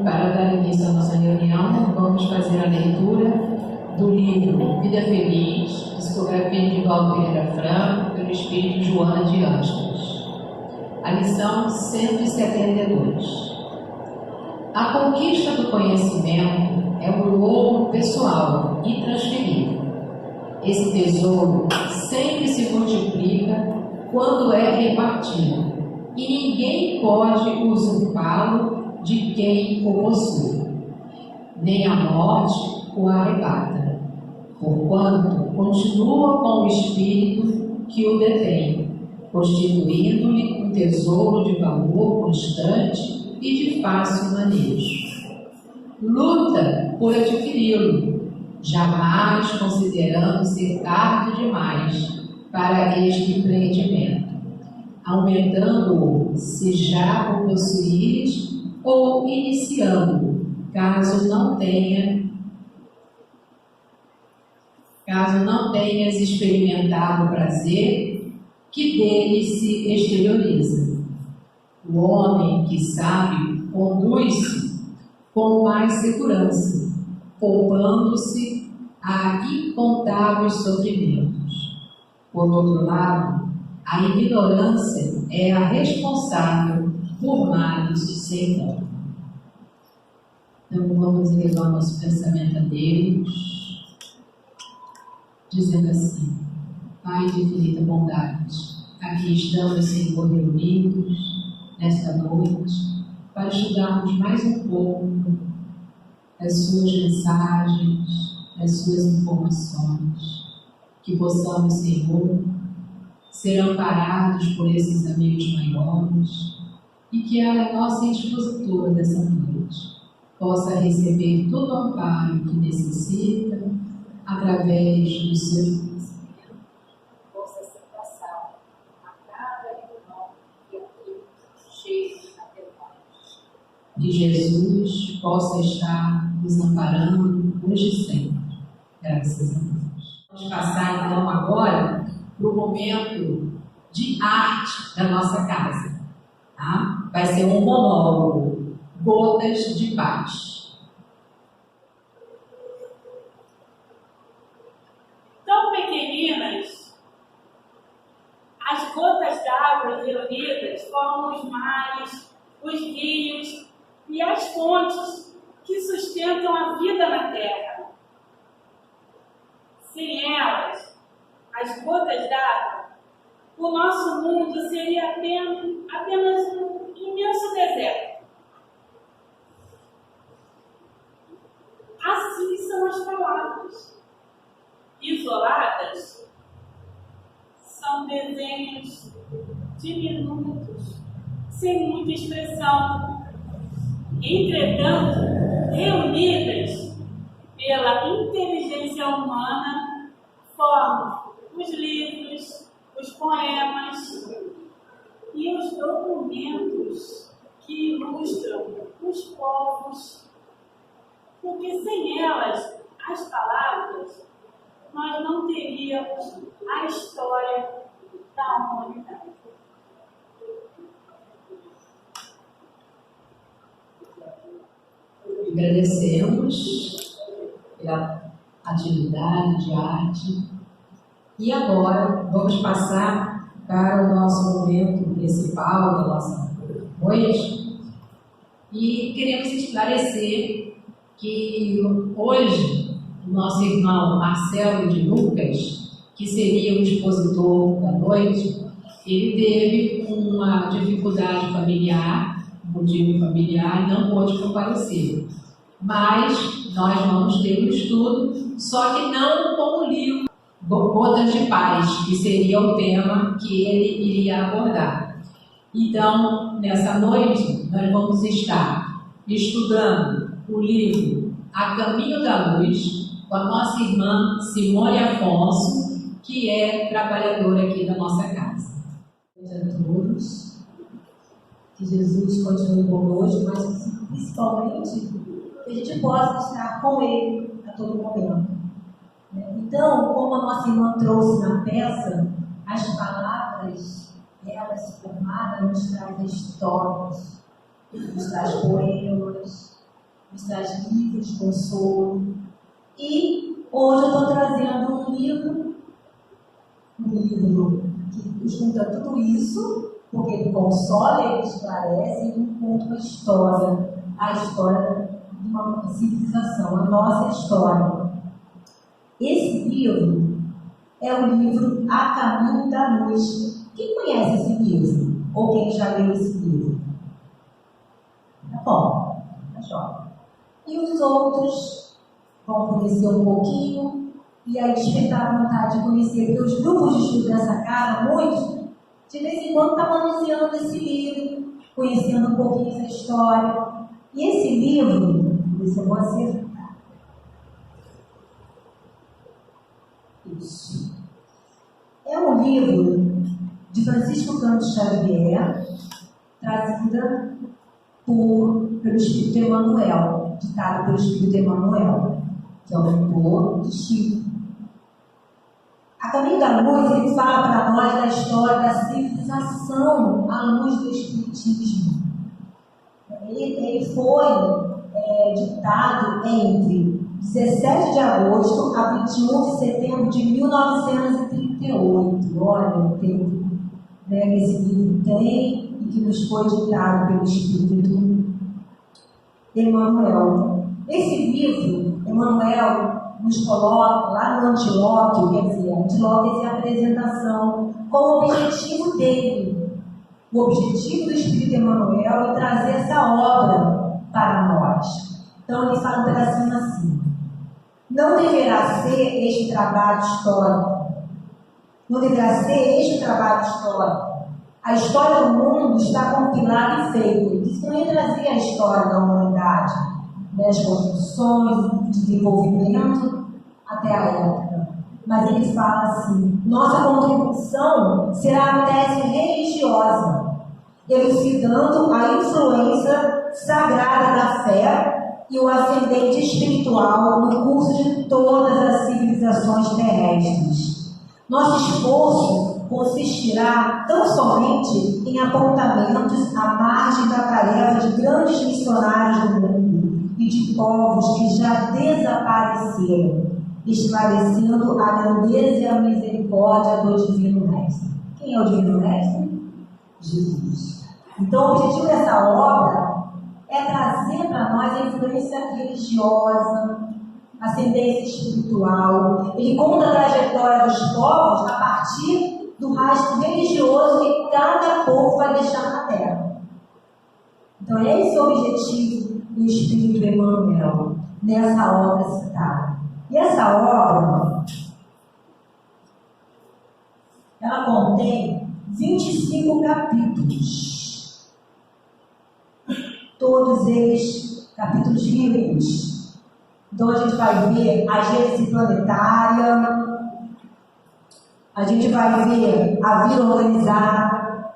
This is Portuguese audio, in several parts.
para dar início à nossa reunião, vamos fazer a leitura do livro Vida Feliz, psicografia de Valdo Pereira Franco, pelo Espírito Joana de Ângeles. A lição 172. A conquista do conhecimento é um ouro pessoal e transferível. Esse tesouro sempre se multiplica quando é repartido, e ninguém pode usurpá-lo de quem o possui, nem a morte o arrebata, porquanto continua com o espírito que o detém, constituindo-lhe um tesouro de valor constante e de fácil manejo. Luta por adquiri-lo, jamais considerando ser tarde demais para este empreendimento, aumentando-o se já o possuíres ou iniciando-o, caso não tenhas experimentado o prazer que dele se exterioriza. O homem que sabe conduz-se com mais segurança, poupando-se a incontáveis sofrimentos. Por outro lado, a ignorância é a responsável por males sem dó. Então, vamos elevar nosso pensamento a Deus, dizendo assim: Pai de infinita bondade, aqui estamos, Senhor, reunidos nesta noite para estudarmos mais um pouco das suas mensagens, das suas informações, que possamos, Senhor, ser amparados por esses amigos maiores e que a nossa expositora dessa noite possa receber todo o amparo que necessita através do seu conhecimento, possa ser passado a cada irmão e aqui cheio até nós. Que Jesus possa estar nos amparando hoje e sempre. Graças a Deus. Vamos passar então agora para o momento de arte da nossa casa. Tá? Vai ser um monólogo, Gotas de Paz. Tão pequeninas, as gotas d'água reunidas formam os mares, os rios e as fontes que sustentam a vida na terra. Sem elas, as gotas d'água, o nosso mundo seria apenas um imenso deserto. Assim são as palavras. Isoladas, são desenhos diminutos, sem muita expressão. Entretanto, reunidas pela inteligência humana, formam os livros, os poemas e os documentos que ilustram os povos, porque sem elas, as palavras, nós não teríamos a história da humanidade. Agradecemos pela atividade de arte. E agora vamos passar para o nosso momento principal da nossa noite. E queremos esclarecer que hoje o nosso irmão Marcelo de Lucas, que seria o expositor da noite, ele teve uma dificuldade familiar, um motivo familiar, e não pôde comparecer. Mas nós vamos ter um estudo, só que não com o livro Gotas de Paz, que seria o tema que ele iria abordar. Então, nessa noite, nós vamos estar estudando o livro A Caminho da Luz, com a nossa irmã Simone Afonso, que é trabalhadora aqui da nossa casa. A todos, que Jesus continue conosco, mas principalmente que a gente possa estar com Ele a todo momento. Então, como a nossa irmã trouxe na peça, as palavras, elas formadas nos traz histórias, nos traz poemas, nos traz livros de consolo. E hoje eu estou trazendo um livro que junta tudo isso, porque ele consola, ele esclarece e ele conta uma história, a história de uma civilização, a nossa história. Esse livro é o livro A Caminho da Luz. Quem conhece esse livro? Ou quem já leu esse livro? Tá bom, tá jóia. E os outros vão conhecer um pouquinho, e aí despertar a vontade de conhecer, porque os grupos de estudo dessa casa, muitos, de vez em quando estão manuseando esse livro, conhecendo um pouquinho essa história. E esse livro, se eu vou acertar. Isso. É um livro de Francisco Cândido Xavier, trazida pelo Espírito Emmanuel, ditado pelo Espírito Emmanuel, que é o mentor de Chico. A Caminho da Luz, ele fala para nós da história da civilização à luz do Espiritismo. Ele foi ditado entre 17 de agosto a 21 de setembro de 1938. Olha o tempo que esse livro tem e que nos foi ditado pelo Espírito Emmanuel. Esse livro, Emmanuel nos coloca lá no Antilóquio, quer dizer, Antilóquio é a apresentação, com o objetivo dele. O objetivo do Espírito Emmanuel é trazer essa obra para nós. Então ele fala um pedacinho assim: não deverá ser este trabalho histórico. Não deverá ser este trabalho histórico. A história do mundo está compilada e feita. Isso não ia trazer a história da humanidade, as construções, o desenvolvimento até a época. Mas ele fala assim: nossa contribuição será a tese religiosa, elucidando a influência sagrada da fé e o ascendente espiritual no curso de todas as civilizações terrestres. Nosso esforço consistirá tão somente em apontamentos à margem da tarefa de grandes missionários do mundo e de povos que já desapareceram, esclarecendo a grandeza e a misericórdia do Divino Mestre. Quem é o Divino Mestre? Jesus. Então, o objetivo dessa obra é trazer para nós a influência religiosa, ascendência espiritual. Ele conta a trajetória dos povos a partir do rastro religioso que cada povo vai deixar na terra. Então, é esse o objetivo do Espírito Emmanuel nessa obra citada. E essa obra, ela contém 25 capítulos. Todos eles capítulos bíblicos. Então a gente vai ver a gênese planetária, a gente vai ver a vida organizada,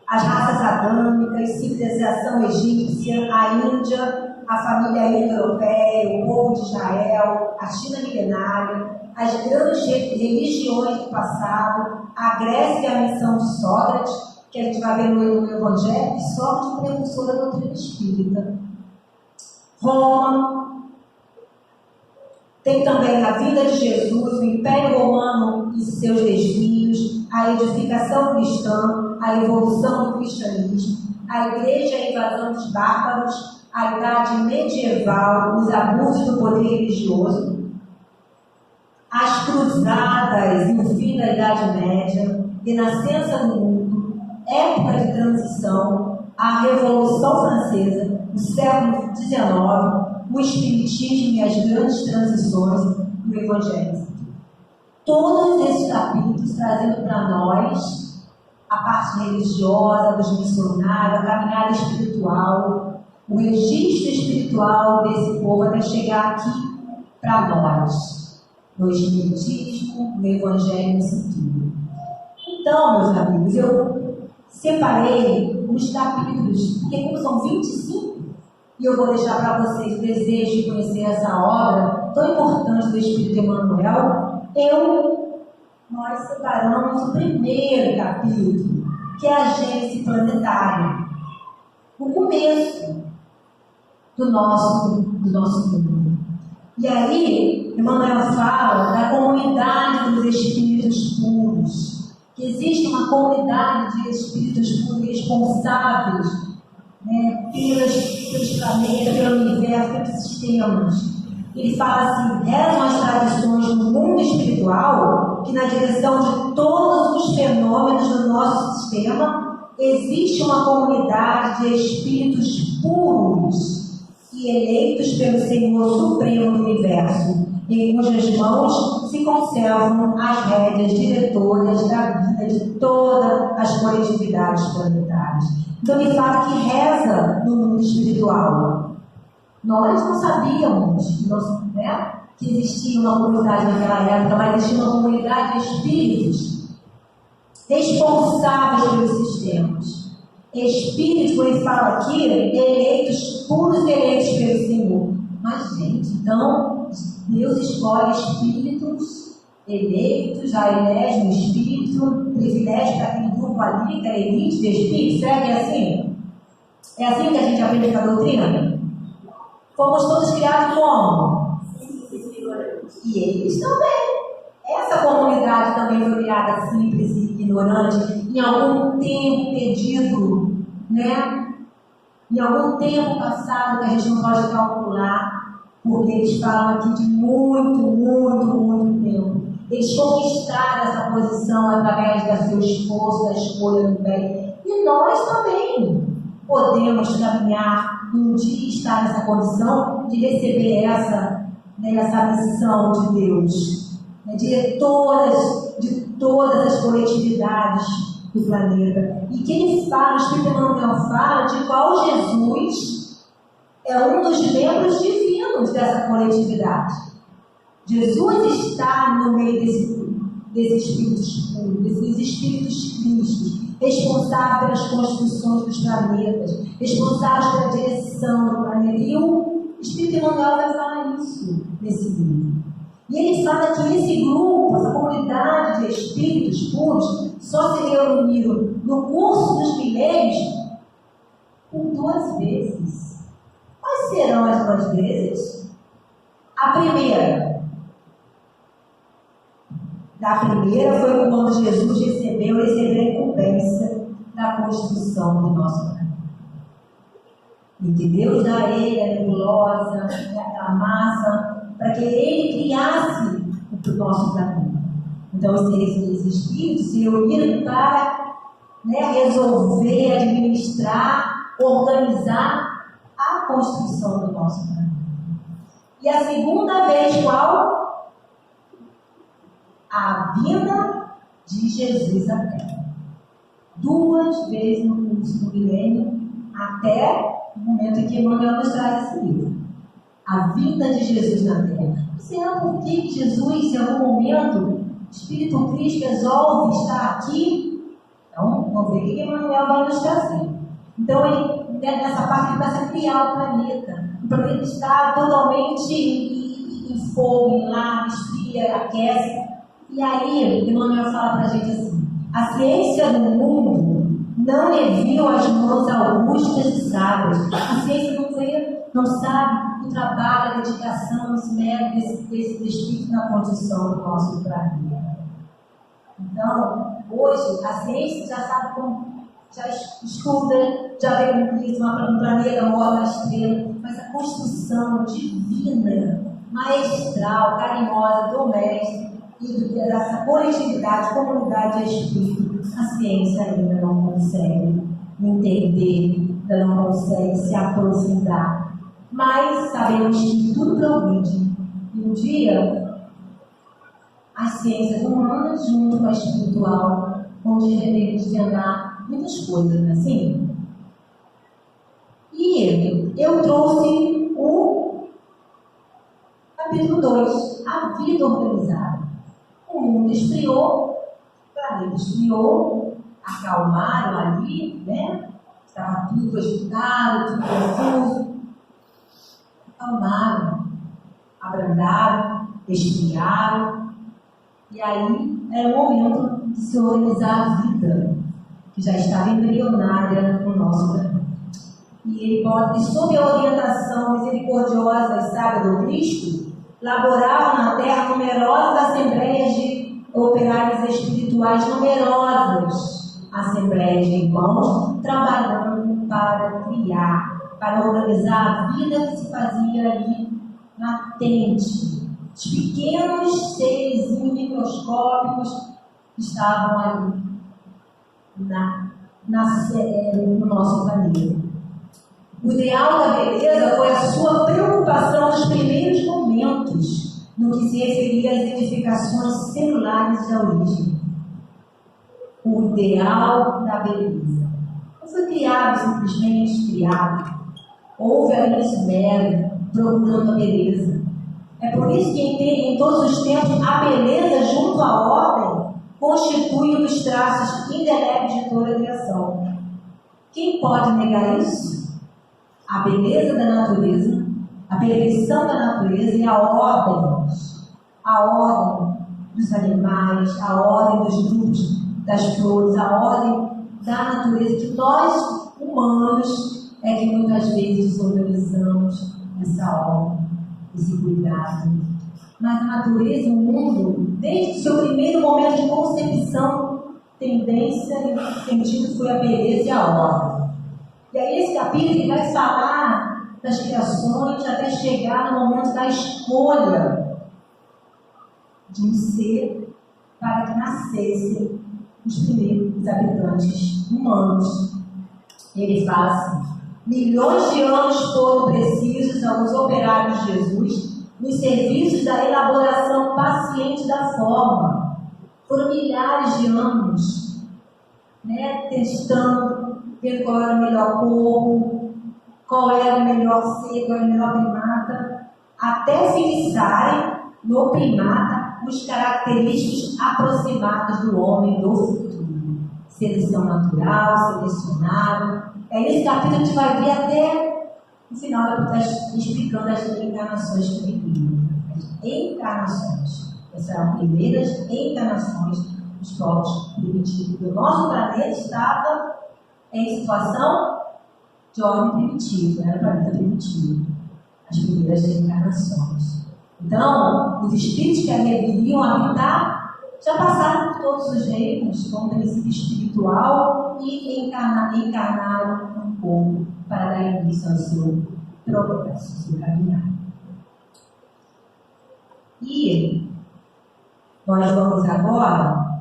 as raças adâmicas, civilização egípcia, a Índia, a família indo-europeia, o povo de Israel, a China milenária, as grandes religiões do passado, a Grécia e a missão de Sócrates, que a gente vai ver no Evangelho, e Sócrates, precursor da doutrina espírita. Roma. Tem também a vida de Jesus, o Império Romano e seus desvios, a edificação cristã, a evolução do cristianismo, a igreja e a invasão dos bárbaros, a idade medieval, os abusos do poder religioso, as cruzadas e o fim da Idade Média, renascença do mundo, época de transição, a Revolução Francesa, o século XIX, o Espiritismo e as grandes transições do Evangelho. Todos esses capítulos trazendo para nós a parte religiosa dos missionários, a caminhada espiritual, o registro espiritual desse povo até chegar aqui para nós, no Espiritismo, no Evangelho, no tudo. Então, meus amigos, eu separei os capítulos, porque como são 25, e eu vou deixar para vocês o desejo de conhecer essa obra tão importante do Espírito Emmanuel, nós separamos o primeiro capítulo, que é a gênese planetária. O começo. do nosso mundo. E aí, Emmanuel fala da comunidade dos espíritos puros, que existe uma comunidade de espíritos puros responsáveis, né, pelos planetas, pelo universo, pelos sistemas. Ele fala assim: rezam as tradições do mundo espiritual que na direção de todos os fenômenos do nosso sistema existe uma comunidade de espíritos puros e eleitos pelo Senhor Supremo do Universo, em cujas mãos se conservam as rédeas diretoras da vida de todas as coletividades planetárias. Então ele fala que reza no mundo espiritual. Nós não sabíamos, né, que existia uma comunidade naquela época, mas existia uma comunidade de espíritos responsáveis pelos sistemas. Espíritos, como ele fala aqui, eleitos, puros eleitos pelo Senhor. Mas, gente, então, Deus escolhe espíritos eleitos, já elege um espírito, privilégio para aquele grupo ali, que é a elite de espíritos. Será que é assim? É assim que a gente aprende com a doutrina? Fomos todos criados como? E eles também. Essa comunidade também foi criada simples e ignorante, em algum tempo perdido, né? Em algum tempo passado que a gente não pode calcular, porque eles falam aqui de muito tempo. Eles conquistaram essa posição através do seu esforço, da escolha do bem. E nós também podemos caminhar e um dia estar nessa condição de receber essa missão de Deus, né, de todas as coletividades do planeta. E que ele fala, o Espírito Emmanuel fala de qual Jesus é um dos membros divinos dessa coletividade. Jesus está no meio desses espíritos puros, desses espíritos crísticos, responsáveis pelas construções dos planetas, responsáveis pela direção do planeta. E o Espírito Emmanuel vai falar isso nesse livro. E ele fala que esse grupo, essa comunidade de espíritos puros, só se reuniram no curso dos milênios por 2 vezes. Quais serão as 2 vezes? A primeira foi quando Jesus recebeu a recompensa da construção do nosso planeta. E que Deus dá a ele a nebulosa, a massa, para que ele criasse o nosso planeta. Então, esses espíritos se reuniram para, né, resolver, administrar, organizar a construção do nosso planeta. E a segunda vez, qual? A vinda de Jesus à Terra. 2 vezes no curso do milênio, até o momento em que Emmanuel nos traz esse livro. A vinda de Jesus na Terra. Será por que Jesus, em algum momento, o Espírito Cristo resolve estar aqui? Então, vamos ver o que Emmanuel vai nos trazer. Então, ele, nessa parte, ele vai criar o planeta. O planeta está totalmente em fogo, em lava, esfria, aquece. E aí, Emmanuel fala para a gente assim: a ciência do mundo não lhe viu as mãos augustas e sábias. A ciência não sabe o trabalho, a dedicação, os méritos desse espírito na construção do nosso planeta. Então, hoje, a ciência já sabe como, já estuda, já vê como isso, um planeta mora na estrela, mas a construção divina, maestral, carinhosa do mestre, e dessa coletividade, comunidade de espírito, a ciência ainda não consegue entender, ainda não consegue se aprofundar. Mas sabemos que tudo progride. E um dia, as ciências humanas, junto com a espiritual, vão desvendar muitas coisas, não é assim? E eu trouxe o capítulo 2, a vida organizada. O mundo esfriou, o planeta esfriou, acalmaram ali, né? Estava tudo agitado, tudo confuso. Acalmaram, abrandaram, esfriaram. E aí era o momento de se organizar a vida, que já estava embrionária no nosso planeta. e ele pode, sob a orientação misericordiosa e sábia do Cristo, laboravam na terra numerosas assembleias de operários espirituais, numerosas assembleias de irmãos, trabalhando para criar, para organizar a vida que se fazia ali latente. Os pequenos seres microscópicos estavam ali no nosso planeta. O ideal da beleza foi a sua preocupação nos primeiros momentos, no que se referia às edificações celulares da origem. O ideal da beleza. Não foi criado simplesmente criado. Houve ali esmero, procurando a beleza. É por isso que em todos os tempos a beleza junto à ordem constitui um dos traços indeléveis de toda a criação. Quem pode negar isso? A beleza da natureza, a perfeição da natureza e a ordem dos animais, a ordem dos grupos das flores, a ordem da natureza, que nós, humanos, é que muitas vezes desorganizamos essa ordem, esse cuidado. Mas a natureza, o mundo, desde o seu primeiro momento de concepção, tendência e sentido foi a beleza e a ordem. E aí esse capítulo vai falar das criações até chegar no momento da escolha de um ser para que nascessem os primeiros habitantes humanos. Ele fala assim: milhões de anos foram precisos aos operários de Jesus nos serviços da elaboração paciente da forma. Foram milhares de anos, testando, vendo qual era o melhor corpo, qual era o melhor ser, qual era o melhor primata, até fixarem no primata os característicos aproximados do homem do futuro. Seleção natural, selecionado. É nesse capítulo que a gente vai ver até no final, explicando as encarnações que viviam. As encarnações. Essas eram as primeiras encarnações dos povos primitivos. O nosso planeta estava em situação de ordem primitiva, era o planeta primitivo, as primeiras encarnações. Então, os espíritos que ali viriam habitar já passaram por todos os reinos, como princípio espiritual, e encarnaram um pouco para dar início ao seu progresso, ao seu caminhar. E nós vamos agora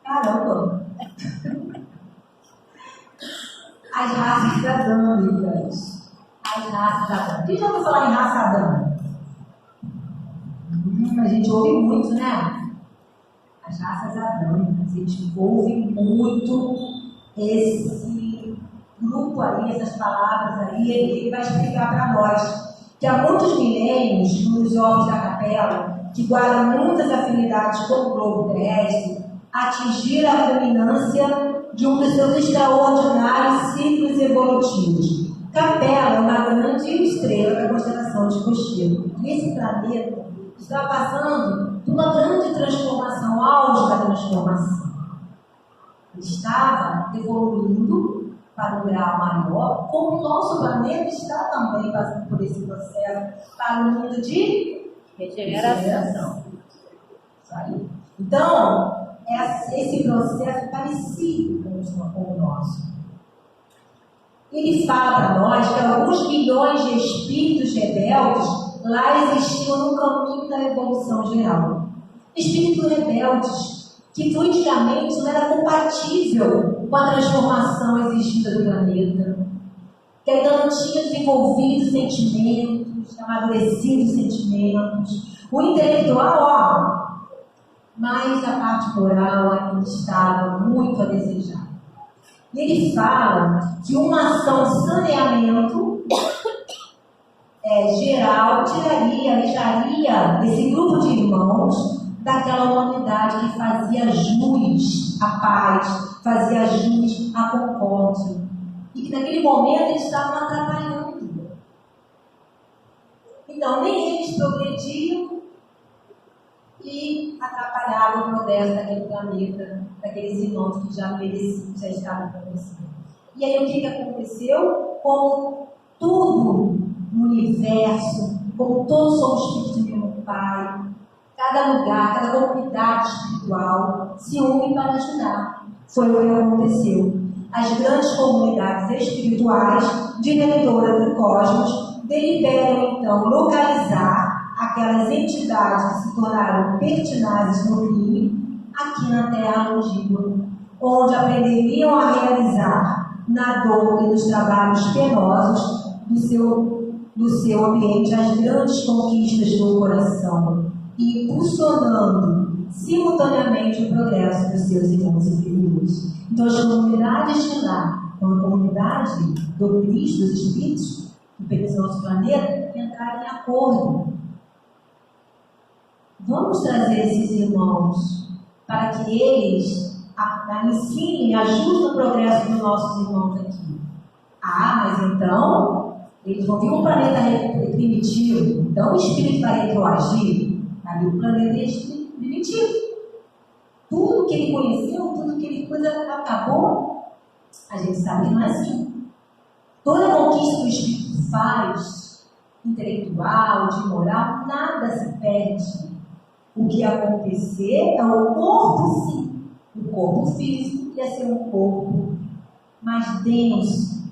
Caramba! As raças adâmicas. As raças adâmicas. Quem já ouviu falar em raça adâmica? A gente ouve muito, né? As raças adâmicas. A gente ouve muito esse grupo aí, essas palavras aí. Ele vai explicar para nós que há muitos milênios, nos ovos da capela, que guardam muitas afinidades com o globo terrestre, atingiram a culminância de um dos seus extraordinários ciclos evolutivos. Capela é uma grande estrela da constelação de Cocheiro. E esse planeta está passando por uma grande transformação, auge da transformação. Ele estava evoluindo para um grau maior, como o nosso planeta está também passando por esse processo para o mundo de regeneração. Isso aí. Então, esse processo é parecido com o nosso. Ele fala para nós que alguns milhões de espíritos rebeldes lá existiam no caminho da evolução geral. Espíritos rebeldes que fluidicamente não era compatível com a transformação exigida do planeta, que ainda não tinha desenvolvido sentimentos, amadurecido sentimentos. O intelectual, mas a parte moral ainda estava muito a desejar. E ele fala que uma ação de saneamento geral tiraria esse grupo de irmãos daquela humanidade que fazia jus à paz, fazia jus à concórdia. e que naquele momento eles estavam atrapalhando. Então, nem eles progrediam e atrapalhavam o progresso daquele planeta, daqueles irmãos que já mereciam, já estavam acontecendo. E aí, o que aconteceu? Como tudo no universo, como todos somos filhos do mesmo Pai, cada lugar, cada comunidade espiritual se une para ajudar. Foi o que aconteceu. As grandes comunidades espirituais, diretoras do cosmos, deliberam então localizar aquelas entidades que se tornaram pertinazes no crime aqui na Terra longínqua, onde aprenderiam a realizar na dor e nos trabalhos penosos do seu ambiente as grandes conquistas do coração, e impulsionando simultaneamente o progresso dos seus irmãos inferiores. Então, as comunidades de lá, uma comunidade do Cristo, dos Espíritos, que pertencem ao nosso planeta, entraram em acordo. Vamos trazer esses irmãos para que eles ensinem, ajudem o progresso dos nossos irmãos aqui. Ah, mas então, eles vão vir um planeta primitivo, então o Espírito vai retroagir ali o planeta primitivo. Tudo que ele conheceu, tudo que ele fez, acabou. A gente sabe que não é assim. Toda conquista que o Espírito faz, intelectual, de moral, nada se perde. O que acontecer é o corpo, sim. O corpo físico ia ser um corpo mais denso,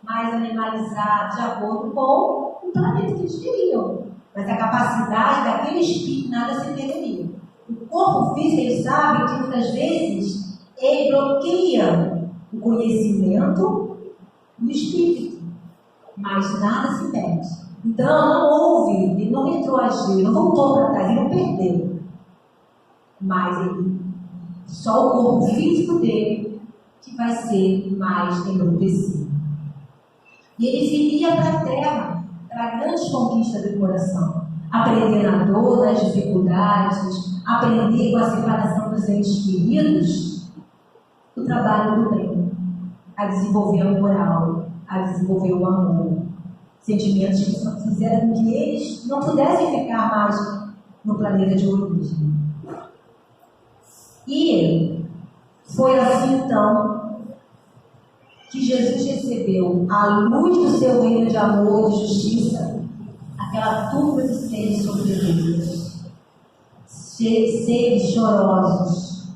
mais animalizado, de acordo com o planeta que eles queriam. Mas a capacidade daquele espírito nada se perderia. O corpo físico, ele sabe que muitas vezes ele bloqueia o conhecimento do espírito, mas nada se perde. Então, não houve, ele não retroagiu, não voltou para trás, ele não perdeu. Mas só o corpo físico dele que vai ser mais engrandecido. E ele viria para a Terra, para a grande conquista do coração. Aprender na dor, nas dificuldades, aprender com a separação dos entes queridos, o trabalho do bem, a desenvolver a moral, a desenvolver o amor. Sentimentos que só fizeram com que eles não pudessem ficar mais no planeta de origem. E foi assim então que Jesus recebeu a luz do seu reino de amor e de justiça, aquela turba de seres sobrevividos, seres chorosos,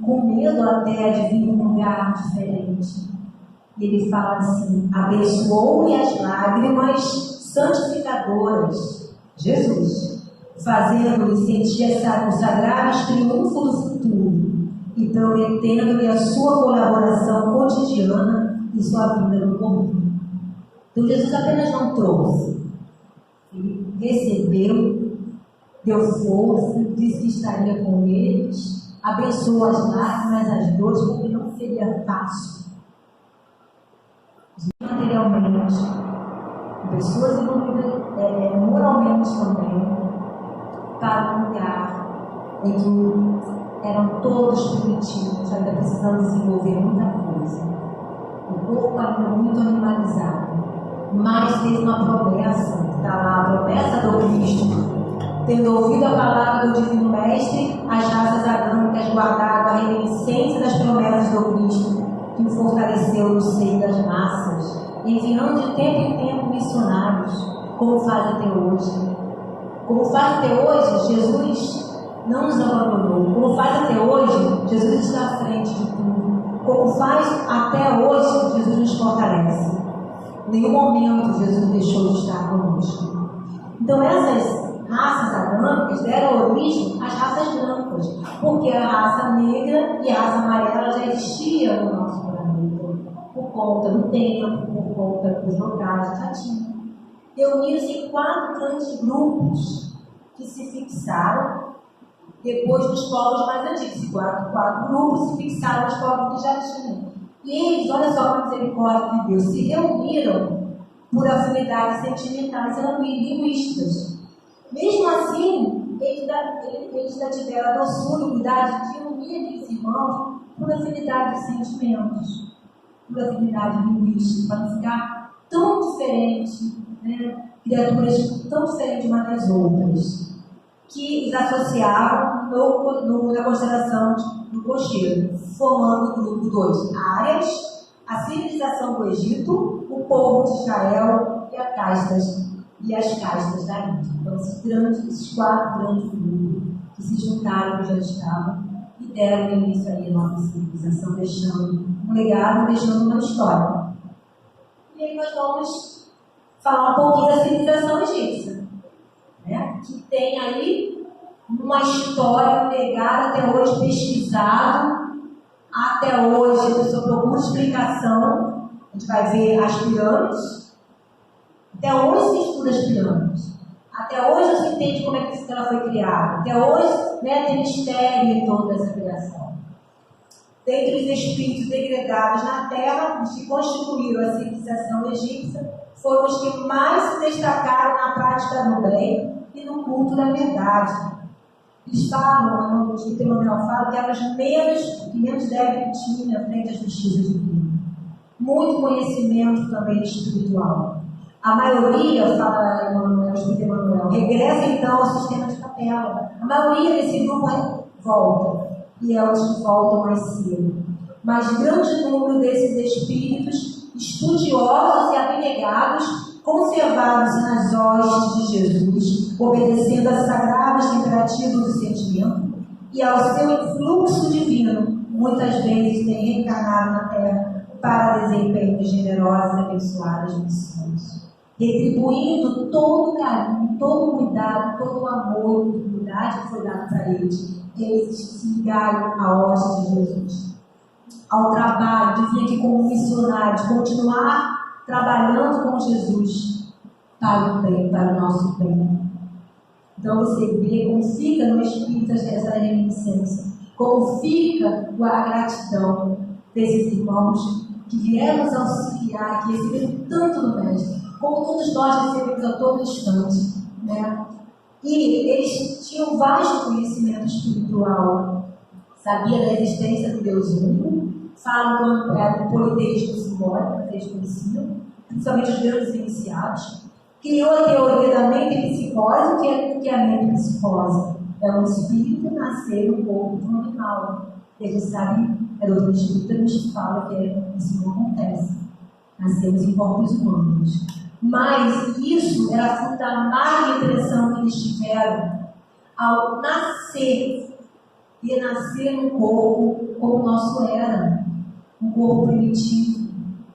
com medo até de vir um lugar diferente. E ele fala assim: abençoou-lhe as lágrimas santificadoras, Jesus, fazendo-lhe sentir o sagrado triunfo do futuro e prometendo-lhe a sua colaboração cotidiana e sua vida no comum. Então Jesus apenas não trouxe, ele recebeu, deu força, disse que estaria com eles, abençoou as lágrimas, as dores, porque não seria fácil. Materialmente, pessoas envolvidas moralmente também, para um lugar em que eram todos primitivos, ainda precisando desenvolver muita coisa. O corpo ainda muito animalizado, mas fez uma promessa, está lá, a promessa do Cristo, tendo ouvido a palavra do Divino Mestre, as raças adâmicas guardaram a reminiscência das promessas do Cristo, que o fortaleceu no seio das massas, enviando de tempo em tempo missionários, como faz até hoje. Como faz até hoje, Jesus não nos abandonou. Como faz até hoje, Jesus está à frente de tudo. Como faz até hoje, Jesus nos fortalece. Em nenhum momento Jesus deixou de estar conosco. Então essas raças adâmicas deram origem às raças brancas, porque a raça negra e a raça amarela já existiam no nosso planeta, por conta do tempo, por conta dos locais, já tinha. Reuniram-se em 4 grandes grupos que se fixaram depois dos povos mais antigos. Esses 4 grupos se fixaram nos povos que já tinham. E eles, olha só a misericórdia de Deus, se reuniram por afinidades sentimentais e linguísticas. Mesmo assim, eles ainda tiveram a doçura e cuidado de unir aqueles irmãos por afinidade de sentimentos. por afinidade linguística, para não ficar tão diferente, né? Criaturas tão diferentes umas das outras, que eles associavam na constelação do cocheiro, formando o grupo 2, Áries, a civilização do Egito, o povo de Israel e as castas da Índia. Então, esses 4 grandes grupos que se juntaram, que já estavam, e deram início aí à nossa civilização, deixando um legado, deixando uma história. E aí nós vamos falar um pouquinho da civilização egípcia, né? Que tem aí uma história, um legado até hoje pesquisado, até hoje a pessoa procura explicação, a gente vai ver as pirâmides, até hoje se estuda as pirâmides, até hoje se entende como é que ela foi criada, até hoje, né, tem mistério em toda essa criação. Dentre os espíritos degredados na Terra, os que constituíram a civilização egípcia, foram os que mais se destacaram na prática do bem e no culto da verdade. Eles falam, o Espírito Emmanuel fala, que elas menos devem tinha frente à justiça divina. Muito conhecimento também espiritual. A maioria, fala Emmanuel, o Espírito Emmanuel, regressa então ao sistema de capela. A maioria desse grupo volta, e é os que voltam mais cedo. Mas grande número desses espíritos estudiosos e abnegados, conservados nas hostes de Jesus, obedecendo a sagrados imperativos do sentimento e ao seu influxo divino, muitas vezes têm reencarnado na Terra para desempenho de generosas e abençoadas missões, retribuindo todo o carinho, todo o cuidado, todo o amor e dignidade que foi dado para eles. Eles se ligaram à hoste de Jesus, ao trabalho de vir aqui como missionários, continuar trabalhando com Jesus para o bem, para o nosso bem. Então você vê como fica no Espírito essa reminiscência, como fica a gratidão desses irmãos que vieram nos auxiliar, que receberam tanto do Mestre, como todos nós recebemos a todo instante, né? E eles tinham vasto conhecimento espiritual, sabia da existência do Deus único, falam do politeísmo simbólico, que eles conheciam, principalmente os grandes iniciados. Criou a teoria da mente-psicose. O que é a mente-psicose? É um espírito nascer no corpo de um animal. E a gente sabe, a doutrina espírita nos fala que isso não acontece. Nascemos em corpos humanos. Mas isso era a fruto da má impressão que eles tiveram ao nascer. E nascer num corpo como o nosso era. Um corpo primitivo.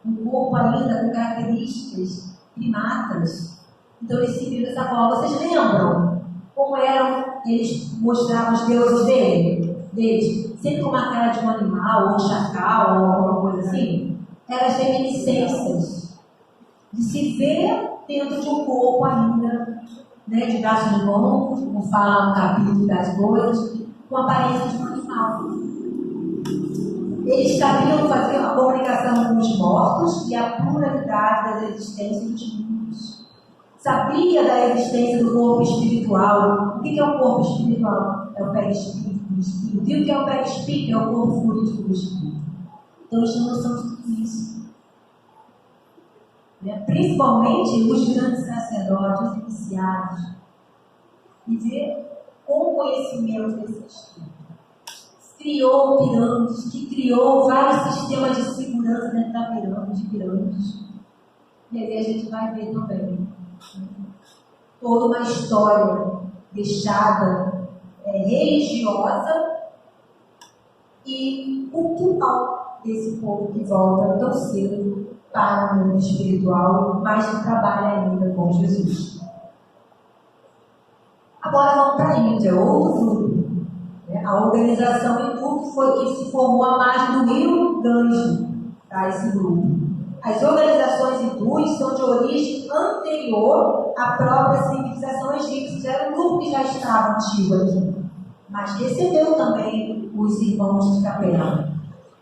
Um corpo ainda com características primatas. Então eles se viram dessa forma. Vocês lembram como eram? Eles mostravam os deuses deles? Sempre com uma cara de um animal, ou um chacal, ou alguma coisa assim. Eram as reminiscências de se ver dentro de um corpo ainda, né, de braços longos, como fala no capítulo das coisas, com a aparência de um animal. Eles sabiam fazer uma comunicação com os mortos e a pluralidade das existências dos mundos. Sabia da existência do corpo espiritual. O que é o corpo espiritual? É o perispírito do espírito. E o que é o perispírito? É o corpo fluídico do espírito. Então, eles têm noção de tudo isso. Principalmente os grandes sacerdotes, os iniciados. E ver com o conhecimento desse espírito. Criou pirâmides, que criou vários sistemas de segurança dentro da pirâmides. E aí a gente vai ver também toda uma história deixada religiosa e cultural desse povo que volta tão cedo para o mundo espiritual, mas que trabalha ainda com Jesus. Agora vamos para a Índia, outro grupo. A organização hindu que se formou à margem do rio Ganges, tá, esse grupo. As organizações hindus são de origem anterior à própria civilização egípcia. Era um grupo que já estava antigo aqui, mas recebeu também os irmãos de capela.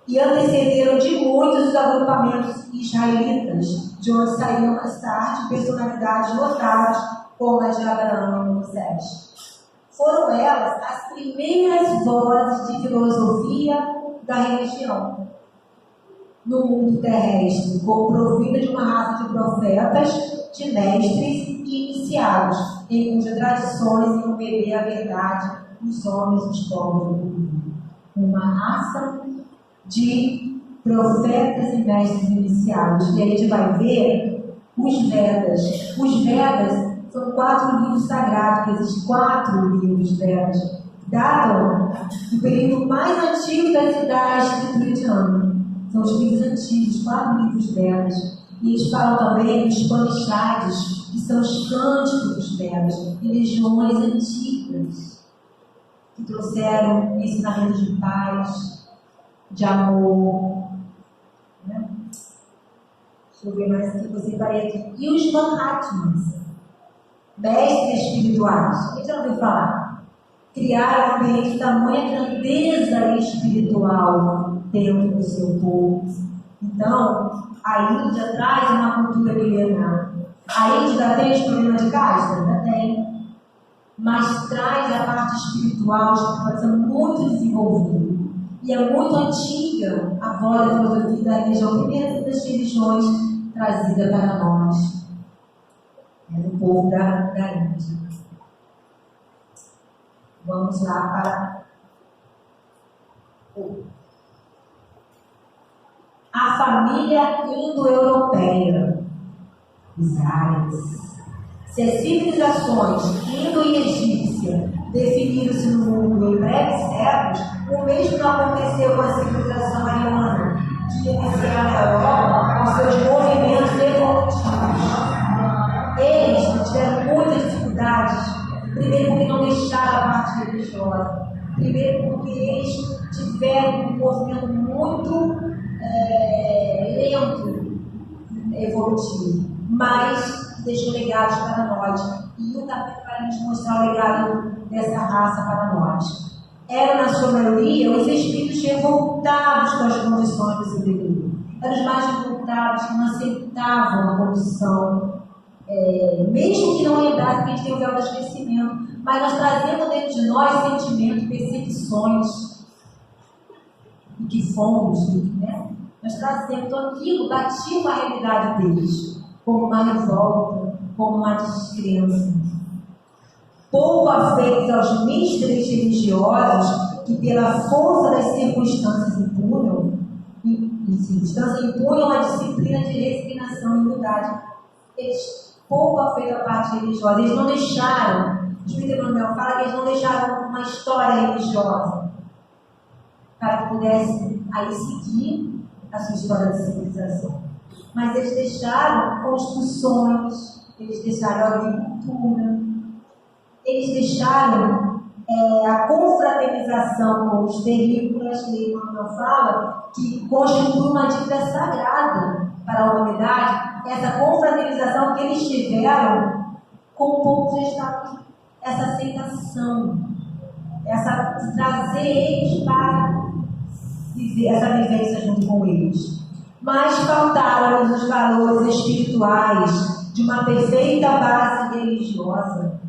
E antecederam de muitos os agrupamentos israelitas, de onde saíram mais tarde personalidades notáveis como a de Abraão e Moisés. Foram elas as primeiras vozes de filosofia da religião. no mundo terrestre, como provida de uma raça de profetas, de mestres e iniciados, em cujas tradições iam beber a verdade os homens dos povos do mundo. Uma raça de profetas e mestres iniciados. E a gente vai ver os Vedas. Os Vedas são 4 livros sagrados, que existem 4 livros Vedas. Datam do período mais antigo da escritura indiana. São os livros antigos, 4 livros Vedas. E eles falam também dos Upanishads, que são os cânticos dos Vedas, religiões antigas, que trouxeram ensinamentos de paz, de amor. Né? Deixa eu ver mais aqui, você vai aqui. E os Mahatmas, mestres espirituais. O que você não ouviu falar? Criaram um ambiente de tamanha grandeza espiritual dentro do seu povo. Então, a Índia traz uma cultura milenar. A Índia tem os problemas de casta? Ainda tem. Mas traz a parte espiritual, muito desenvolvida. E é muito antiga a voz da filosofia da religião, primeira das religiões trazida para nós. É do povo da Índia. Vamos lá para a família indo-europeia, os árabes. Se as civilizações indo e egípcia definiram-se no mundo em breves séculos, o mesmo não aconteceu com a civilização ariana, que iniciou na Europa com seus movimentos evolutivos. Eles tiveram muitas dificuldades. Primeiro, porque não deixaram a parte religiosa. Primeiro, porque eles tiveram um movimento muito lento, evolutivo, mas deixou legados para nós. E o capítulo vai nos mostrar o legado dessa raça para nós. Eram, na sua maioria, os espíritos revoltados com as condições do seu devido. Eram os mais revoltados, que não aceitavam a condição. Mesmo que não lembrasse que a gente tem o véu do esquecimento, mas nós trazemos dentro de nós sentimentos, percepções do que fomos, né? Nós trazemos, então aquilo batia com a realidade deles, como uma revolta, como uma descrença. Pouco afeitos aos mestres religiosos que, pela força das circunstâncias, impunham a disciplina de resignação e humildade. Eles pouco afeitos à parte religiosa, eles não deixaram, o Espírito Emmanuel fala que eles não deixaram uma história religiosa para que pudessem aí seguir a sua história de civilização. Mas eles deixaram construções, eles deixaram a agricultura, eles deixaram a confraternização com os terrícolas, que Emmanuel fala, que constitui uma dívida sagrada para a humanidade. Essa confraternização que eles tiveram com o povo gestado, essa aceitação, essa trazer eles para viver essa vivência junto com eles. Mas faltaram-nos os valores espirituais de uma perfeita base religiosa.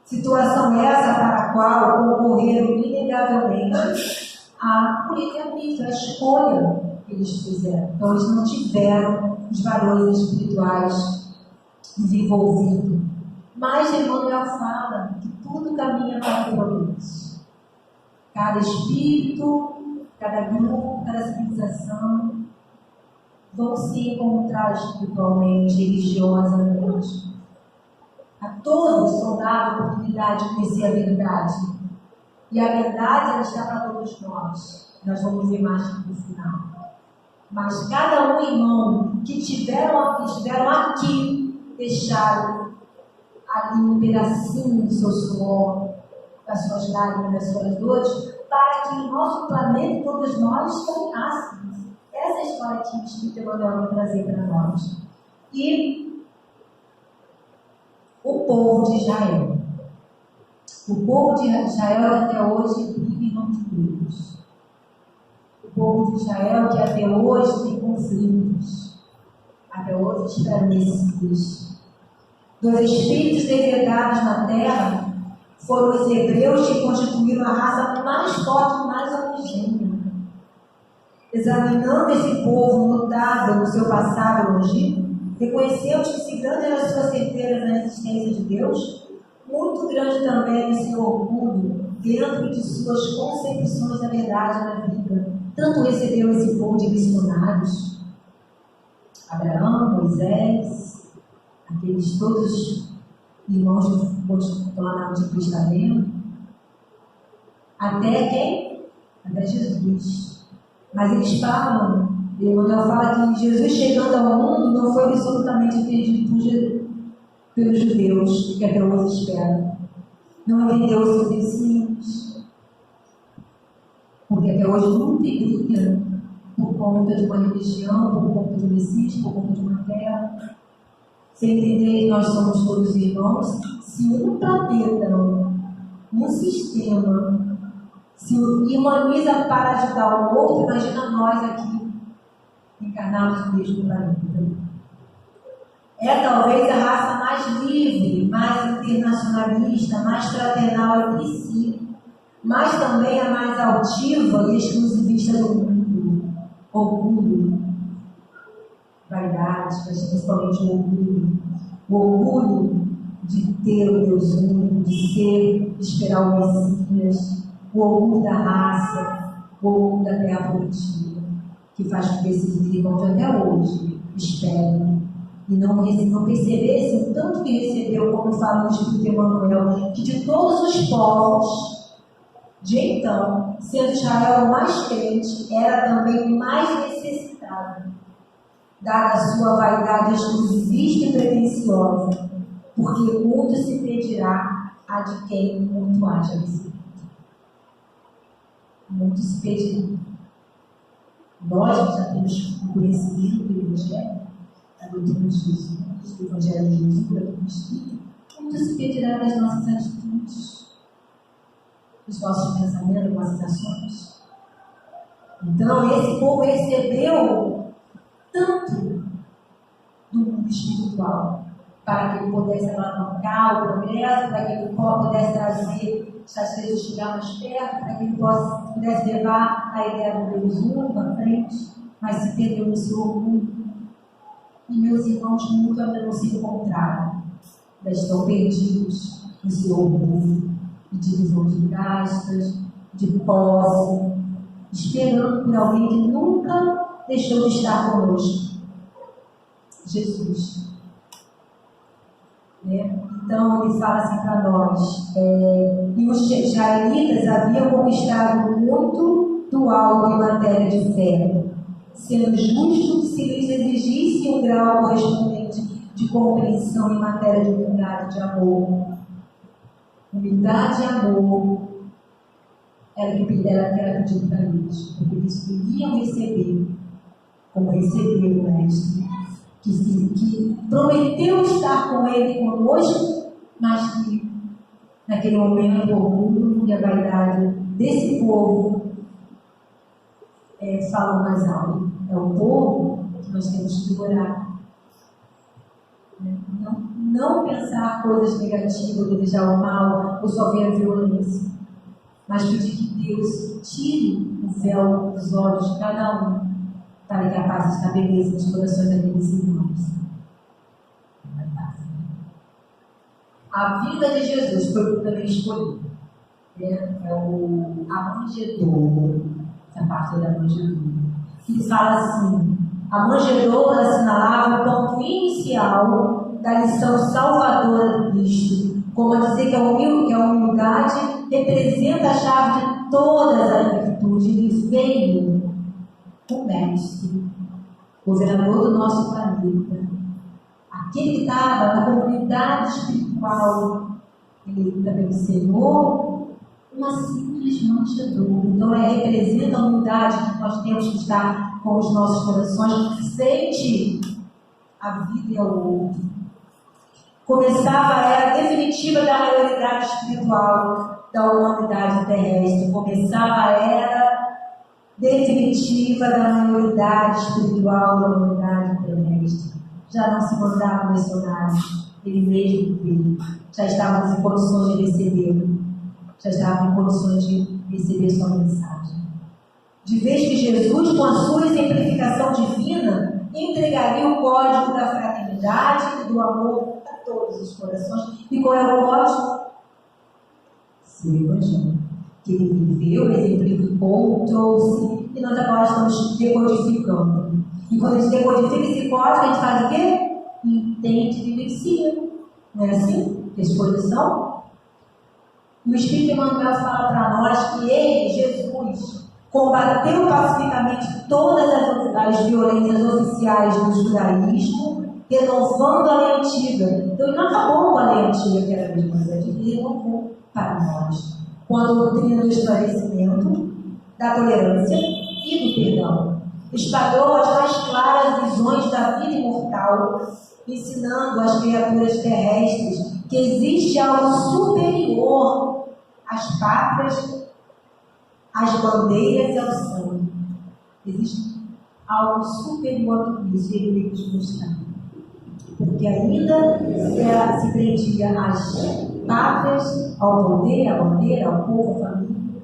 Situação essa para a qual concorreram inegavelmente a livre-arbítrio, a escolha que eles fizeram. Então, eles não tiveram os valores espirituais desenvolvidos. Mas Emmanuel fala que tudo caminha para o progresso. Cada espírito, cada grupo, cada civilização vão se encontrar espiritualmente, religiosamente. A todos são dadas a oportunidade de conhecer a verdade. E a verdade ela está para todos nós. Nós vamos ver mais no final. Mas cada irmão que estiveram aqui, deixaram ali um pedacinho do seu suor, das suas lágrimas, das suas dores, para que o nosso planeta, todos nós, caminhássemos. Essa é a história que o Espírito Emmanuel vai trazer para nós. E o povo de Israel. O povo de Israel até hoje vive em conflitos. O povo de Israel que até hoje tem conflitos. Até hoje espera Messias. Dos espíritos degradados na terra, foram os hebreus que constituíram a raça mais forte e mais homogênea. examinando esse povo mudado no seu passado longínquo, reconhecemos que se grande era a sua certeza na existência de Deus, muito grande também o seu orgulho dentro de suas concepções da verdade na vida. Tanto recebeu esse povo de missionários, Abraão, Moisés, aqueles todos irmãos que estão lá no Antigo Testamento, até quem? Até Jesus. Mas eles falam, Emmanuel fala que Jesus chegando ao mundo não foi absolutamente entendido pelos judeus, que até hoje esperam. Não entendeu os seus ensinos, porque até hoje não teria, por conta de uma religião, por conta de um Messias, por conta de uma terra. Sem entender que nós somos todos irmãos, se um planeta, um sistema, se humaniza para ajudar o outro, imagina nós aqui, encarnados no mesmo planeta. É talvez a raça mais livre, mais internacionalista, mais fraternal entre si, mas também a mais altiva e exclusivista do mundo. Orgulho, vaidade, mas principalmente o orgulho de ter o Deus único, de esperar o Messias, o orgulho da raça, o orgulho da terra prometida, que faz com que esses irmãos até hoje esperem e não percebessem o tanto que recebeu, como fala no Espírito Emmanuel, que de todos os povos de então, sendo Israel o mais crente, era também o mais necessitado, dada a sua vaidade exclusivista e pretensiosa, porque muito se pedirá a de quem muito haja recebido. Muito se pedirá. Nós que já temos o conhecimento do Evangelho, a doutrina de Jesus, do Evangelho de Jesus, do Espírito, muito se pedirá das nossas atitudes, dos nossos pensamentos, das nossas ações. Então, esse povo recebeu tanto do mundo espiritual, para que ele pudesse alavancar o progresso, para que ele pudesse trazer essas coisas chegar mais perto, para que ele pudesse levar a ideia do Deus único à frente, mas se perdeu no seu orgulho. E meus irmãos, muito ainda não se encontraram, ainda estão perdidos no seu orgulho, de divisão de castas, de posse, esperando por alguém que nunca deixou de estar conosco. Jesus. Então ele fala assim para nós, e os israelitas haviam conquistado muito do alto em matéria de fé, sendo justo se lhes exigisse um grau correspondente de compreensão em matéria de humildade e de amor. Humildade e amor era o que era pedido para eles, porque eles iriam receber, como receber o Mestre, que prometeu estar com ele conosco, mas que naquele momento o orgulho e a vaidade desse povo falam mais alto. É o povo que nós temos que orar. Não pensar coisas negativas, desejar o mal, ou só ver a violência, mas pedir que Deus tire o véu dos olhos de cada um, para que a paz estabeleça nos corações daqueles irmãos. A vida de Jesus foi também escolhida. A manjedoura, essa parte da manjedoura, que fala assim: a manjedoura assinalava o ponto inicial da lição salvadora do Cristo, como a dizer que a humildade representa a chave de todas as virtudes. Ele veio o Mestre, governador do nosso planeta, aquele que estava na comunidade espiritual. Ele também ensinou uma simples manjedoura. Então, representa a humildade que nós temos que estar com os nossos corações, que sente a vida e ao outro. Começava a era definitiva da maioridade espiritual da humanidade terrestre. Começava a era definitiva da maioridade espiritual da humanidade terrestre. Já não se mandavam missionários, ele mesmo veio. Já estávamos em condições de receber, já estávamos em condições de receber sua mensagem. de vez que Jesus, com a sua exemplificação divina, entregaria o código da fraternidade e do amor a todos os corações. E qual é o código? Seu Evangelho, que ele viveu, exemplificou, trouxe, e nós agora estamos decodificando. E quando a gente decodifica esse código, a gente faz o quê? Entende e vivencia. Não é assim? Exposição. E o Espírito Emmanuel fala para nós que ele, Jesus, combateu pacificamente todas as violências oficiais do judaísmo, renovando a lei antiga. Então ele não acabou com a lei antiga, que era a mesma coisa, ele renovou para nós, com a doutrina do esclarecimento, da tolerância e do perdão. Espalhou as mais claras visões da vida imortal, ensinando às criaturas terrestres que existe algo superior às pátrias, às bandeiras e ao sangue. Existe algo superior a tudo isso, e ele veio nos mostrar. Porque ainda se prendia às pátrias, ao poder, à bandeira, ao povo, à família.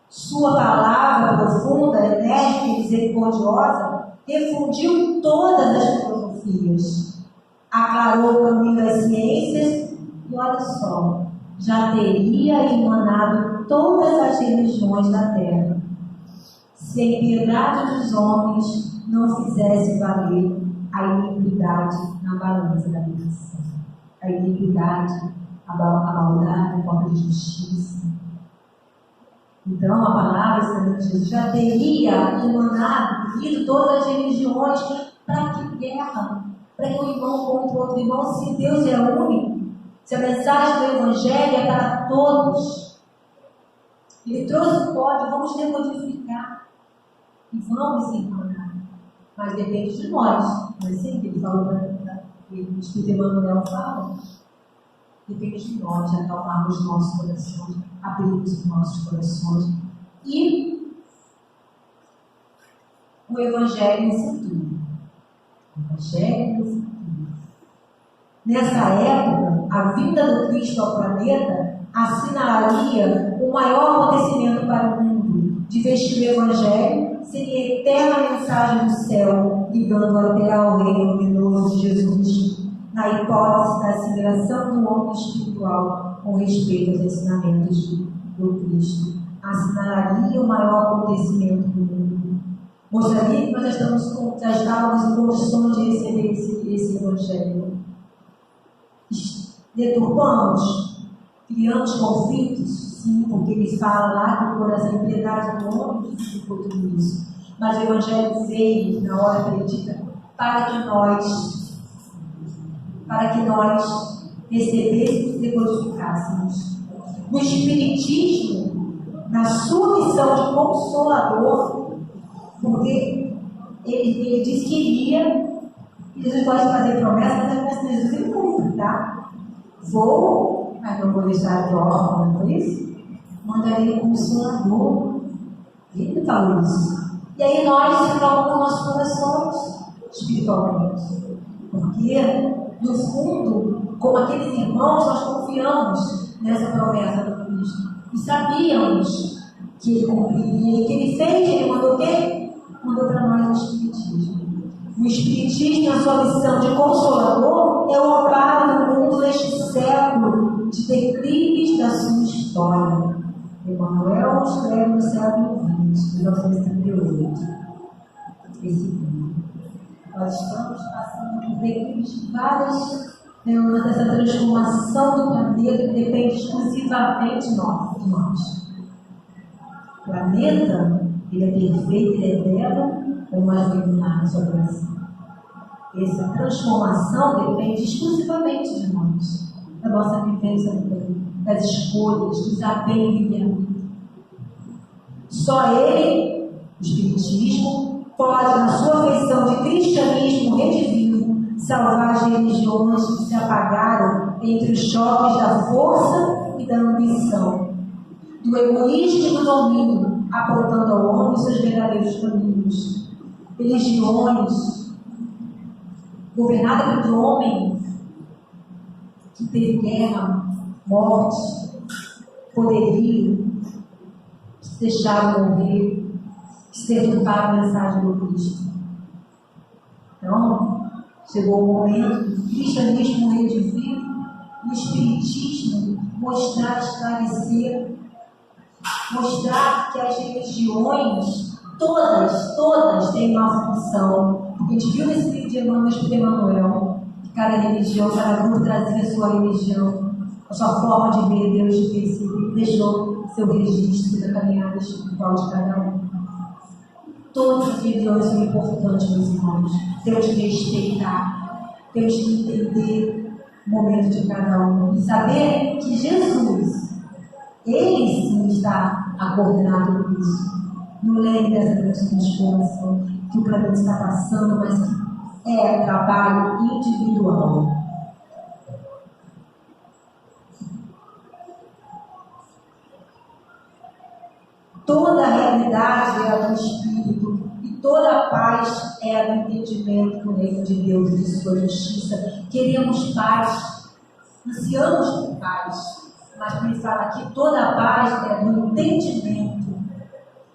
Sua palavra profunda, enérgica e misericordiosa refundiu todas as filosofias, aclarou o caminho das ciências e, olha só, já teria emanado todas as religiões da terra, se a impiedade dos homens não fizesse valer a iniquidade na balança da criação. A iniquidade, a maldade, a falta de justiça. Então, a palavra de Jesus já teria emanado, vindo todas as religiões. Para que guerra? Para que um irmão contra o outro irmão, se Deus é único, se a mensagem do Evangelho é para todos. Ele trouxe o código, vamos decodificar e vamos encontrar. Mas depende de nós. Não é assim que ele falou, que o Espírito Emmanuel fala? Depende de nós acalmarmos os nossos corações, abrirmos os nossos corações e o Evangelho em futuro. O Evangelho em futuro. Nessa época, a vinda do Cristo ao planeta assinalaria o maior acontecimento para o mundo, de vez que o Evangelho seria a eterna mensagem do céu, ligando até ao reino luminoso de Jesus, na hipótese da assimilação do homem espiritual com respeito aos ensinamentos do Cristo. Assinalaria o maior acontecimento do mundo. Mostraria que nós já estávamos em condições de receber esse Evangelho. Deturbamos, criamos conflitos, sim, porque ele fala lá que por essa impiedade do homem dificultou tudo isso. Mas o Evangelho veio na hora acredita para que nós recebêssemos e decodificássemos. O Espiritismo, na sua missão de consolador, porque ele disse que iria, e Jesus pode fazer promessas, mas a promessa de Jesus ele cumpre, tá? Vou, mas não vou deixar de órfão, não é isso? Mandaria o consolador. Ele falou isso. E aí nós se colocamos nossos corações espiritualmente. Porque, no fundo, como aqueles irmãos, nós confiamos nessa promessa do Cristo. E sabíamos que ele cumpriria. E que ele fez, ele mandou o quê? Mandou para nós o Espiritismo. O Espiritismo, na sua missão de consolador, é o amparo do mundo neste século de declives da sua história. Emmanuel escreve no século XX, 1938. Esse livro. Nós estamos passando por declives de várias dessa transformação do planeta que depende exclusivamente de nós. O planeta, ele é perfeito, ele é belo, como nós vimos na sua oração. Essa transformação depende exclusivamente de nós, da nossa vivência no planeta, das escolhas, dos livre-arbítrio. Só ele, o Espiritismo, pode, na sua feição de cristianismo redivivo, salvar as religiões que se apagaram entre os choques da força e da ambição, do egoísmo e do domínio, apontando ao homem seus verdadeiros caminhos. Religiões governadas pelo homem que teve guerra, morte, poderio, deixaram morrer, se derrubaram a mensagem do Cristo. Então, chegou o momento do cristianismo redivivo, do espiritismo mostrar, esclarecer, mostrar que as religiões, todas têm nossa missão. A gente viu nesse livro de Emmanuel, que cada religião, cada grupo trazia a sua religião, a sua forma de ver Deus, de perceber, deixou seu registro da caminhada espiritual de cada um. Todas as religiões são importantes, meus irmãos. Temos que respeitar, temos que entender o momento de cada um e saber que Jesus, Ele sim está a coordenar tudo isso. Não lembre dessa transformação que o planeta está passando, mas que é trabalho individual. Toda a realidade é a do Espírito e toda a paz é a do entendimento do reino de Deus e de sua justiça. Queremos paz, ansiamos por paz, mas pensar aqui, toda a paz é do entendimento,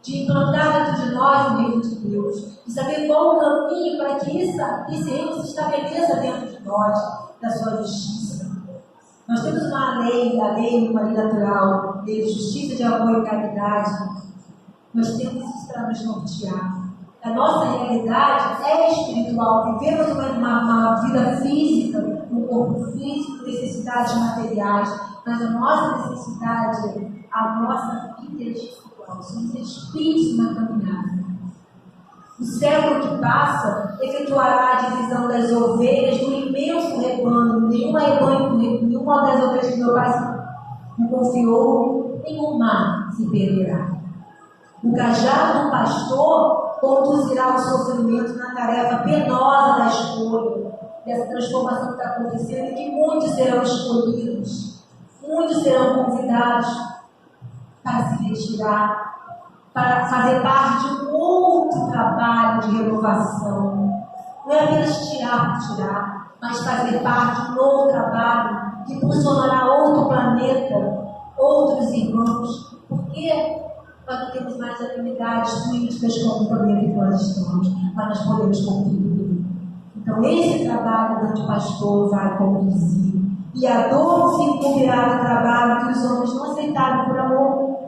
de implantar dentro de nós o reino de Deus, de saber qual o caminho para que esse reino se estabeleça dentro de nós, da sua justiça. Nós temos uma lei natural, de justiça, de amor e caridade. Nós temos isso para nos nortear. A nossa realidade é espiritual. Vivemos uma vida física, um corpo físico, necessidades materiais, mas a nossa necessidade, a nossa vida é espiritual. Somos espíritos na caminhada. O século que passa efetuará a divisão das ovelhas do imenso rebanho. Nenhuma das ovelhas que meu pai me confiou, nenhuma se perderá. O cajado do pastor conduzirá o sofrimento na tarefa penosa da escolha, dessa transformação que está acontecendo, e que muitos serão escolhidos, muitos serão convidados para se retirar, para fazer parte de um outro trabalho de renovação. Não é apenas tirar, mas fazer parte de um outro trabalho que funcionará outro planeta, outros irmãos. Por quê? Nós não temos mais atividades políticas como o planeta que nós estamos, mas nós podemos contribuir. Então, esse trabalho do pastor vai conduzir. E a dor se cumprirá do trabalho que os homens não aceitaram por amor.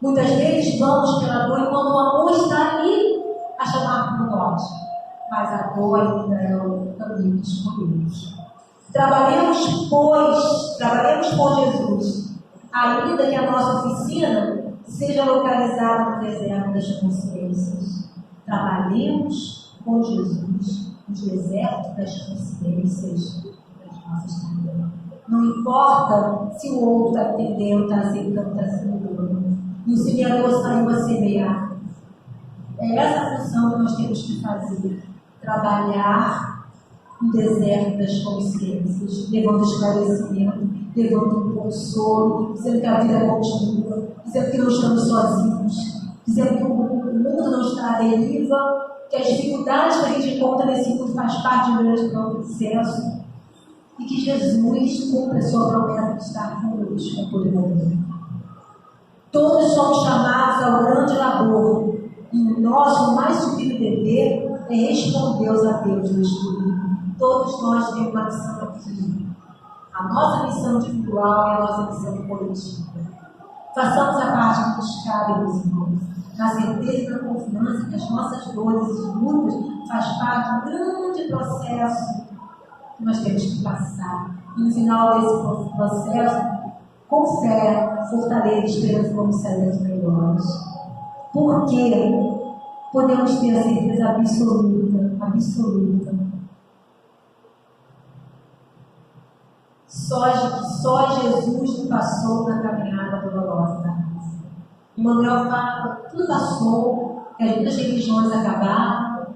Muitas vezes vamos pela dor enquanto o amor está ali a chamar por nós. Mas a dor ainda é o caminho que escolhemos. Trabalhemos por Jesus, ainda que a nossa oficina seja localizada no deserto das consciências. Trabalhemos com Jesus no deserto das consciências das nossas vidas. Não importa se o outro está entendendo, está aceitando, está se mudando. E o semeador saiu a semear. É essa função que nós temos que fazer. Trabalhar no deserto das consciências, levando esclarecimento, levando um consolo, dizendo que a vida continua, dizendo que não estamos sozinhos, dizendo que o mundo não está à deriva, que as dificuldades que a gente encontra nesse mundo faz parte de um grande processo, e que Jesus cumpre a sua promessa de estar conosco por todo momento. Todos somos chamados ao grande labor, e o nosso mais sublime dever é responder aos apelos do Espírito. Todos nós temos uma missão aqui. A nossa missão individual é a nossa missão coletiva. Façamos a parte que nos cabe, meus irmãos, na certeza e na confiança que as nossas dores e lutas faz parte de um grande processo que nós temos que passar. E no final desse processo, com fé, fortaleza e esperança, vamos sair das melhores. Porque podemos ter a certeza absoluta, só Jesus que passou na caminhada dolorosa da casa. Emmanuel fala que tudo passou, que as muitas religiões acabaram,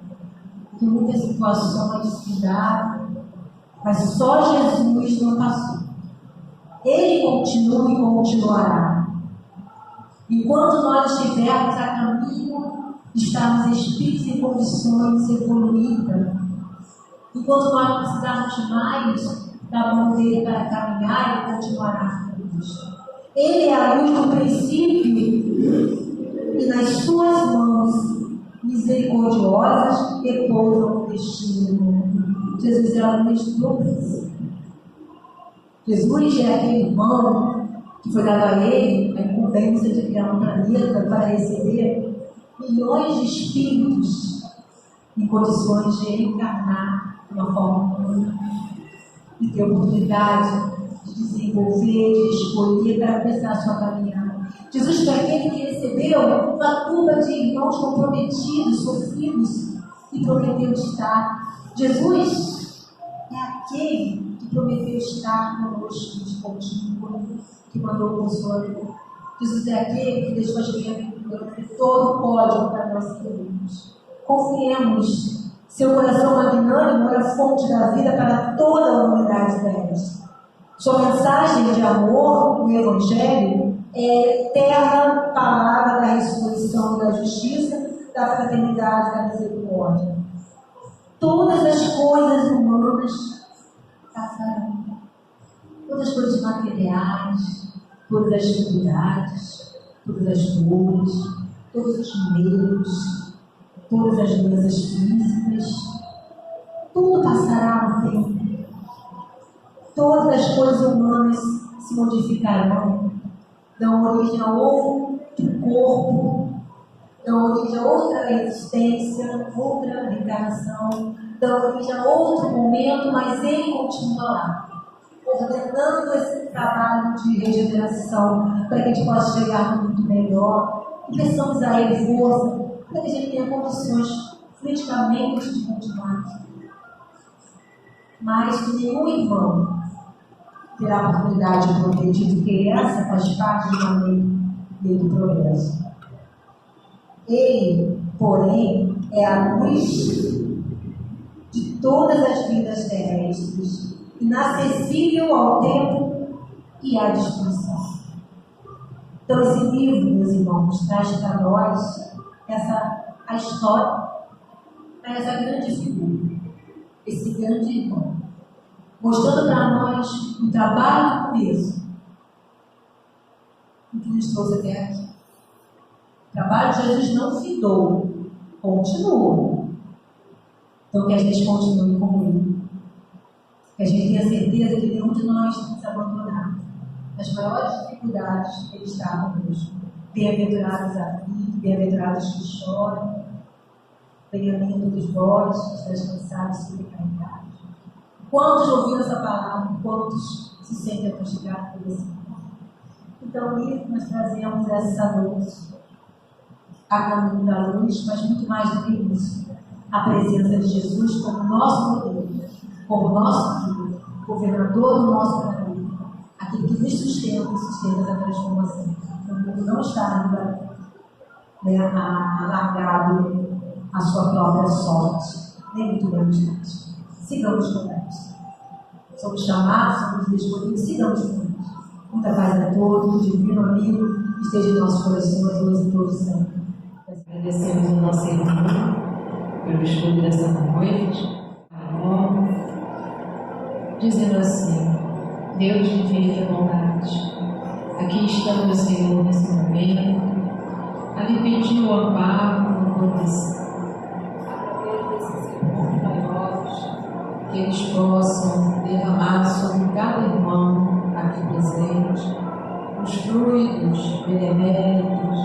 que muitas situações se mudaram, mas só Jesus não passou. Ele continua e continuará. Enquanto nós estivermos a caminho, estamos espíritos em condições de evoluir. Enquanto nós precisarmos mais da mão dele para caminhar, ele continuará conosco. Ele é a luz do princípio e nas suas mãos misericordiosas repousam o destino do mundo. Jesus é a luz do princípio. Jesus é aquele irmão que foi dado a ele a incumbência de criar um planeta para receber milhões de espíritos em condições de encarnar de uma forma humana e ter oportunidade de desenvolver, de escolher para começar a sua caminhada. Jesus foi aquele que recebeu uma turma de irmãos comprometidos, sofridos, e prometeu estar. Jesus é aquele que prometeu estar conosco de contínuo, que mandou o Consolador. Jesus é aquele que deixou as bem-aventuranças, todo o código para nós queremos. Confiemos. Seu coração magnânimo é a fonte da vida para toda a humanidade terrestre. Sua mensagem de amor no Evangelho é a eterna palavra da ressurreição, da justiça, da fraternidade, da misericórdia. Todas as coisas humanas passarão. Todas as coisas materiais, todas as dificuldades, todas as dores, todos os medos, todas as doenças físicas, tudo passará no tempo. Todas as coisas humanas se modificarão, dão origem a outro corpo, dão origem a outra existência, outra reencarnação, dão origem a outro momento, mas ele continua lá, ordenando esse trabalho de regeneração para que a gente possa chegar no mundo melhor. E peçamos a ele força para que a gente tenha condições fluidicamente de continuar aqui. Mas que nenhum irmão terá a oportunidade de progredir, porque essa faz parte de uma lei do progresso. Ele, porém, é a luz de todas as vidas terrestres, inacessível ao tempo e à destruição. Então, esse livro, meus irmãos, traz para nós a história, essa grande figura, esse grande irmão, mostrando para nós o trabalho do começo, o que nos trouxe até aqui. O trabalho de Jesus não findou, continua. Então, que a gente continue com ele. Que a gente tenha certeza que nenhum de nós tem se abandonado. Nas maiores dificuldades, ele está conosco. Bem-aventurados aflitos, bem-aventurados que choram, bem-aventurados vós que estáis cansados e sobrecarregados. Quantos ouviram essa palavra? Quantos se sentem aconchegados por esse palavra? Então, isso nós trazemos essa luz, a caminho da luz, mas muito mais do que isso, a presença de Jesus como nosso poder, como nosso guia, governador do nosso planeta, aquele que nos sustenta e sustenta essa transformação. O mundo não está ainda alargado a sua própria sorte, nem muito menos nós. Sigamos com eles. Somos chamados, somos escolhidos, sigamos com eles. Muita paz a todos, o divino amigo esteja em nossos corações, hoje e todos sempre. Agradecemos ao nosso irmão pelo estudo dessa noite, dizendo assim: Deus de infinita bondade, aqui estamos, Senhor, nesse momento, a lhe pedir o amparo, a proteção, através desses irmãos maiores, que eles possam derramar sobre cada irmão aqui presente os fluidos beneméritos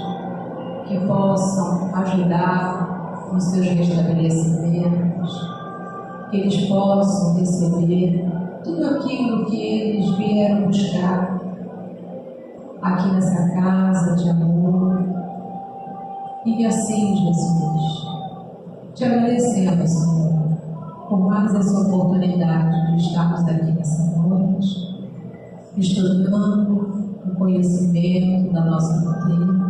que possam ajudar nos seus restabelecimentos, que eles possam receber tudo aquilo que eles vieram buscar aqui nessa casa de amor. E que assim, Jesus, te agradecemos, Senhor, por mais essa oportunidade de estarmos aqui nessa noite, estudando o conhecimento da nossa doutrina,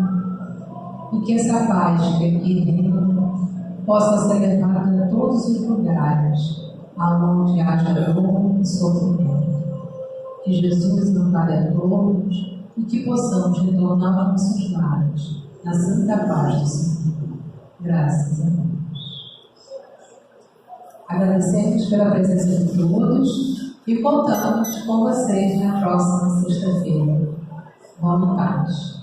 e que essa paz que aqui dentro possa ser levada a todos os lugares aonde haja dor e sofrimento. Que Jesus nos dê a todos e que possamos retornar para nossos lares na santa paz do Senhor. Graças a Deus. Agradecemos pela presença de todos e contamos com vocês na próxima sexta-feira. Boa paz.